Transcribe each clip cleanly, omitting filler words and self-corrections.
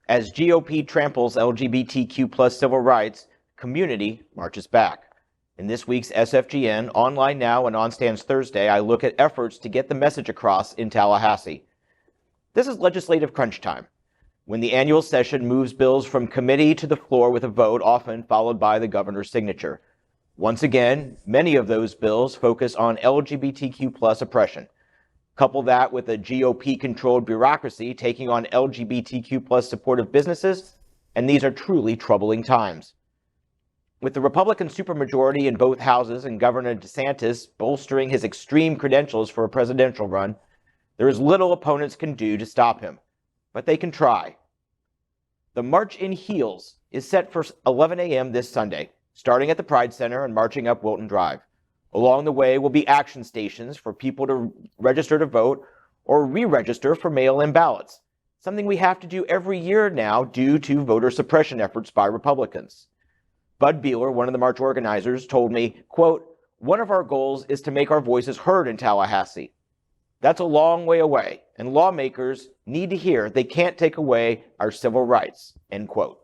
As GOP tramples LGBTQ plus civil rights, community marches back. In this week's SFGN, Online Now and On Stands Thursday, I look at efforts to get the message across in Tallahassee. This is legislative crunch time, when the annual session moves bills from committee to the floor with a vote, often followed by the governor's signature. Once again, many of those bills focus on LGBTQ plus oppression. Couple that with a GOP-controlled bureaucracy taking on LGBTQ plus supportive businesses, and these are truly troubling times. With the Republican supermajority in both houses and Governor DeSantis bolstering his extreme credentials for a presidential run, there is little opponents can do to stop him, but they can try. The March in Heels is set for 11 a.m. this Sunday, starting at the Pride Center and marching up Wilton Drive. Along the way will be action stations for people to register to vote or re-register for mail-in ballots, something we have to do every year now due to voter suppression efforts by Republicans. Bud Beeler, one of the march organizers, told me, quote, "One of our goals is to make our voices heard in Tallahassee. That's a long way away, and lawmakers need to hear they can't take away our civil rights," end quote.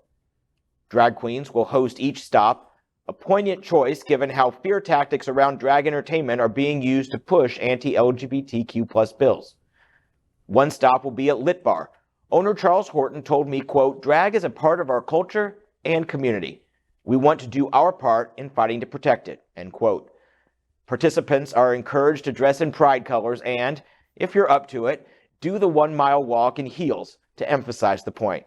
Drag queens will host each stop, a poignant choice given how fear tactics around drag entertainment are being used to push anti-LGBTQ plus bills. One stop will be at Lit Bar. Owner Charles Horton told me, quote, "Drag is a part of our culture and community. We want to do our part in fighting to protect it," end quote. Participants are encouraged to dress in pride colors and, if you're up to it, do the 1-mile walk in heels to emphasize the point.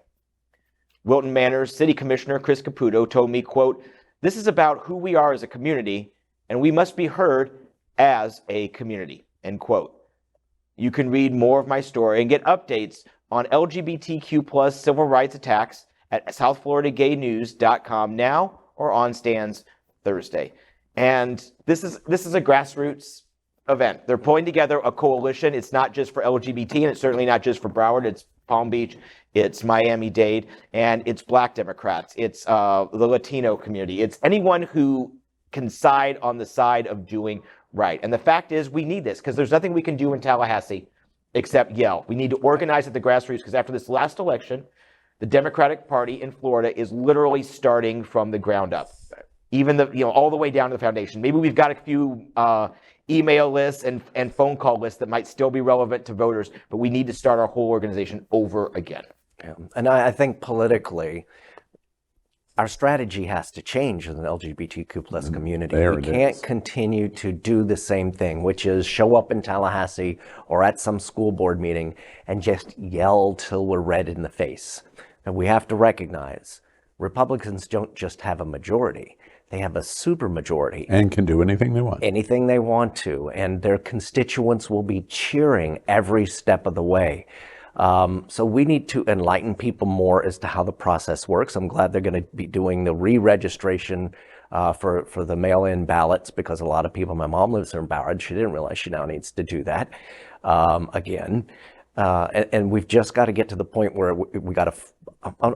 Wilton Manor's City Commissioner Chris Caputo told me, quote, "This is about who we are as a community, and we must be heard as a community," end quote. You can read more of my story and get updates on LGBTQ plus civil rights attacks at southfloridagaynews.com now or on Stands Thursday. And this is a grassroots event. They're pulling together a coalition. It's not just for LGBT, and it's certainly not just for Broward. It's Palm Beach, it's Miami-Dade, and it's Black Democrats. It's the Latino community. It's anyone who can side on the side of doing right. And the fact is, we need this because there's nothing we can do in Tallahassee except yell. We need to organize at the grassroots because after this last election, the Democratic Party in Florida is literally starting from the ground up, even all the way down to the foundation. Maybe we've got a few email lists and phone call lists that might still be relevant to voters, but we need to start our whole organization over again. Yeah. And I think politically, our strategy has to change in the LGBTQ plus community. We can't continue to do the same thing, which is show up in Tallahassee or at some school board meeting and just yell till we're red in the face. And we have to recognize Republicans don't just have a majority. They have a supermajority. And can do anything they want. Anything they want to. And their constituents will be cheering every step of the way. So we need to enlighten people more as to how the process works. I'm glad they're going to be doing the re-registration for the mail-in ballots because a lot of people, my mom lives here in Broward, she didn't realize she now needs to do that again. And we've just got to get to the point where we got to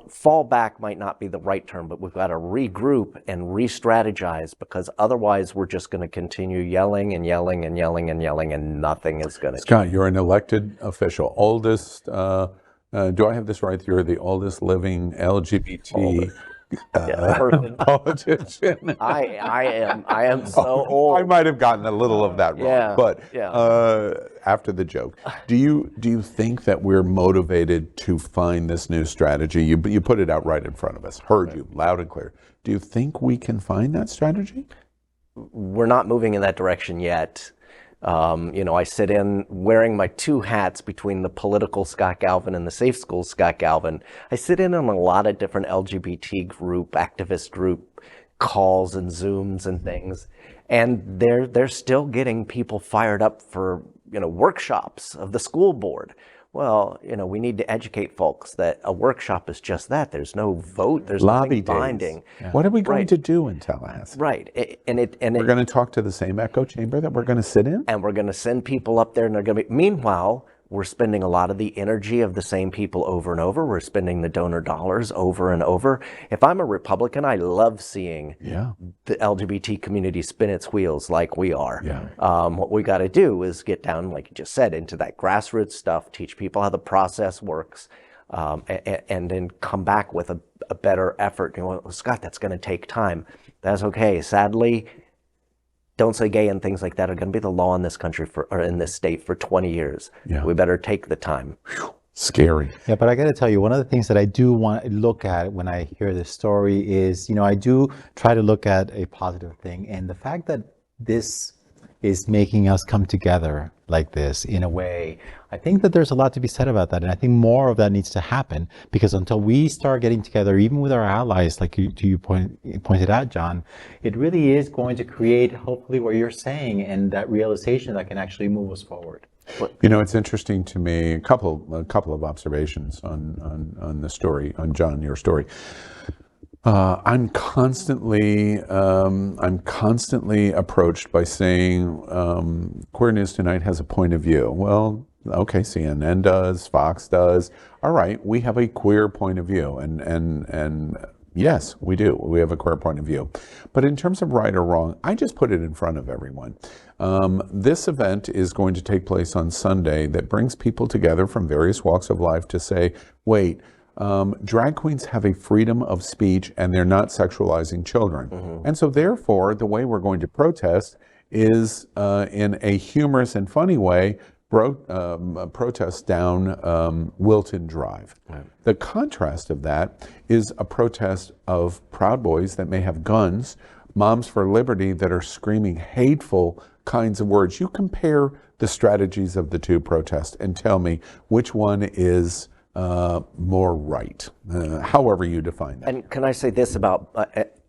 fall back might not be the right term, but we've got to regroup and re-strategize because otherwise we're just going to continue yelling and yelling and yelling and yelling and nothing is going to Scott, change. You're an elected official, oldest, do I have this right? You're the oldest living LGBT politician. I am so old. I might have gotten a little of that wrong, but after the joke, do you think that we're motivated to find this new strategy? You put it out right in front of us, heard you loud and clear. Do you think we can find that strategy? We're not moving in that direction yet. I sit in wearing my two hats between the political Scott Galvin and the Safe Schools Scott Galvin. I sit in on a lot of different LGBT group, activist group calls and Zooms and things. And they're still getting people fired up for, workshops of the school board. Well, we need to educate folks that a workshop is just that. There's no vote. There's nothing binding. Yeah. What are we going to do in Tallahassee? Right. We're going to talk to the same echo chamber that we're going to sit in? And we're going to send people up there and they're going to be, meanwhile, we're spending a lot of the energy of the same people over and over. We're spending the donor dollars over and over. If I'm a Republican, I love seeing the LGBT community spin its wheels like we are. What we got to do is get down, like you just said, into that grassroots stuff, teach people how the process works, and then come back with a better effort. You know, Scott, that's going to take time. That's okay. Sadly, don't say gay and things like that are going to be the law in this country or in this state for 20 years. Yeah. We better take the time. Scary. Yeah, but I got to tell you, one of the things that I do want to look at when I hear this story is, you know, I do try to look at a positive thing. And the fact that this is making us come together like this in a way, I think that there's a lot to be said about that. And I think more of that needs to happen, because until we start getting together, even with our allies, like you pointed out, John, it really is going to create, hopefully, what you're saying and that realization that can actually move us forward. You know, it's interesting to me, a couple of observations on the story, on John, your story. I'm constantly approached by saying, Queer News Tonight has a point of view. Well, okay, CNN does, Fox does. All right, we have a queer point of view, and yes, we do. We have a queer point of view. But in terms of right or wrong, I just put it in front of everyone. This event is going to take place on Sunday that brings people together from various walks of life to say, wait, drag queens have a freedom of speech and they're not sexualizing children. Mm-hmm. And so therefore, the way we're going to protest is in a humorous and funny way, protest down Wilton Drive. Right. The contrast of that is a protest of Proud Boys that may have guns, Moms for Liberty that are screaming hateful kinds of words. You compare the strategies of the two protests and tell me which one is more right, however you define that. And can I say this about,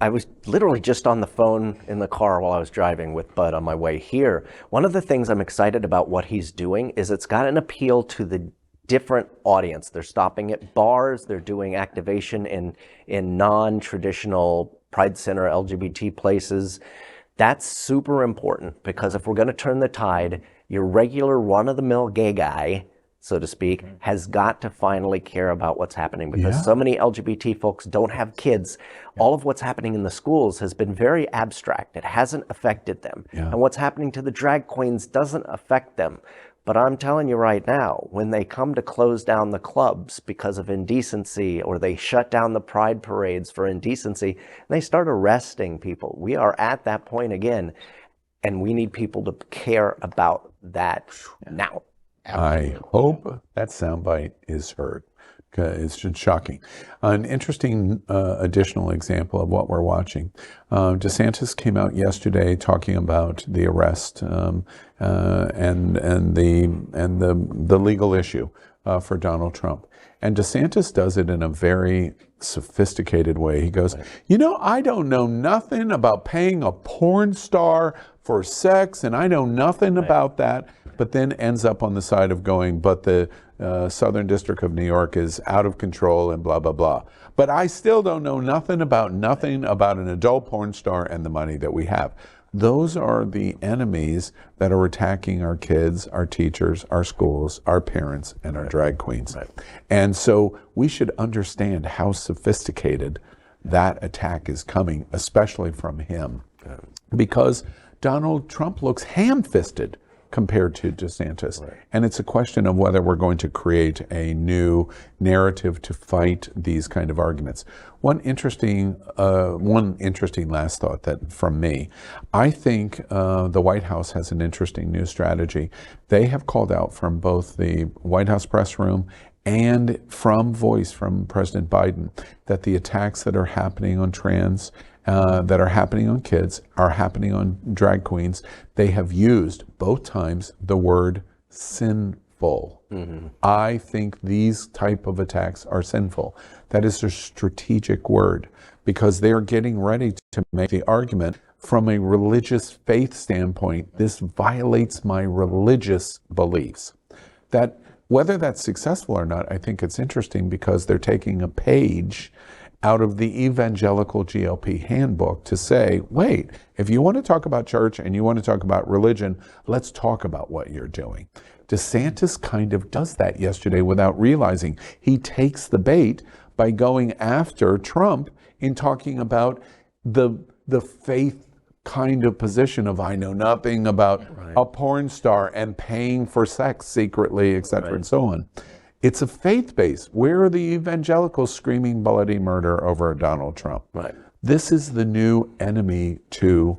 I was literally just on the phone in the car while I was driving with Bud on my way here. One of the things I'm excited about what he's doing is it's got an appeal to the different audience. They're stopping at bars, they're doing activation in non-traditional Pride Center LGBT places. That's super important, because if we're going to turn the tide, your regular run-of-the-mill gay guy, so to speak, has got to finally care about what's happening, because so many LGBT folks don't have kids. All of what's happening in the schools has been very abstract. It hasn't affected them. And what's happening to the drag queens doesn't affect them. But I'm telling you right now, when they come to close down the clubs because of indecency, or they shut down the pride parades for indecency, they start arresting people. We are at that point again, and we need people to care about that now. I hope that soundbite is heard. It's just shocking. An interesting additional example of what we're watching. DeSantis came out yesterday talking about the arrest and the legal issue for Donald Trump. And DeSantis does it in a very sophisticated way. He goes, you know, I don't know nothing about paying a porn star for sex, and I know nothing about that, but then ends up on the side of going, but the Southern District of New York is out of control and blah, blah, blah. But I still don't know nothing about an adult porn star and the money that we have. Those are the enemies that are attacking our kids, our teachers, our schools, our parents, and our drag queens. Right. And so we should understand how sophisticated that attack is coming, especially from him. Because Donald Trump looks ham-fisted compared to DeSantis. Right. And it's a question of whether we're going to create a new narrative to fight these kind of arguments. One interesting last thought that from me, I think the White House has an interesting new strategy. They have called out from both the White House press room and from President Biden that the attacks that are happening on trans, that are happening on kids, are happening on drag queens. They have used both times the word sinful. Mm-hmm. I think these type of attacks are sinful. That is a strategic word, because they are getting ready to make the argument from a religious faith standpoint. This violates my religious beliefs. That whether that's successful or not, I think it's interesting, because they're taking a page out of the evangelical GOP handbook to say, wait, if you want to talk about church and you want to talk about religion, let's talk about what you're doing. DeSantis kind of does that yesterday without realizing. He takes the bait by going after Trump in talking about the faith kind of position of, I know nothing about a porn star and paying for sex secretly, et cetera, and so on. It's a faith base. Where are the evangelicals screaming bloody murder over Donald Trump? Right. This is the new enemy to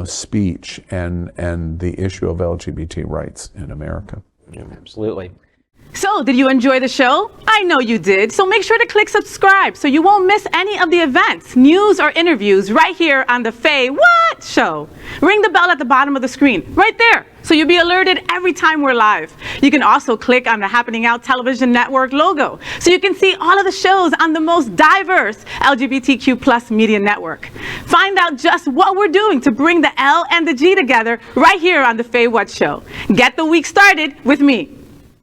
speech and the issue of LGBT rights in America. Yeah, absolutely. So, did you enjoy the show? I know you did. So make sure to click subscribe so you won't miss any of the events, news, or interviews right here on the Faye What Show. Ring the bell at the bottom of the screen, right there, so you'll be alerted every time we're live. You can also click on the Happening Out Television Network logo so you can see all of the shows on the most diverse LGBTQ plus media network. Find out just what we're doing to bring the L and the G together right here on the Faye What Show. Get the week started with me.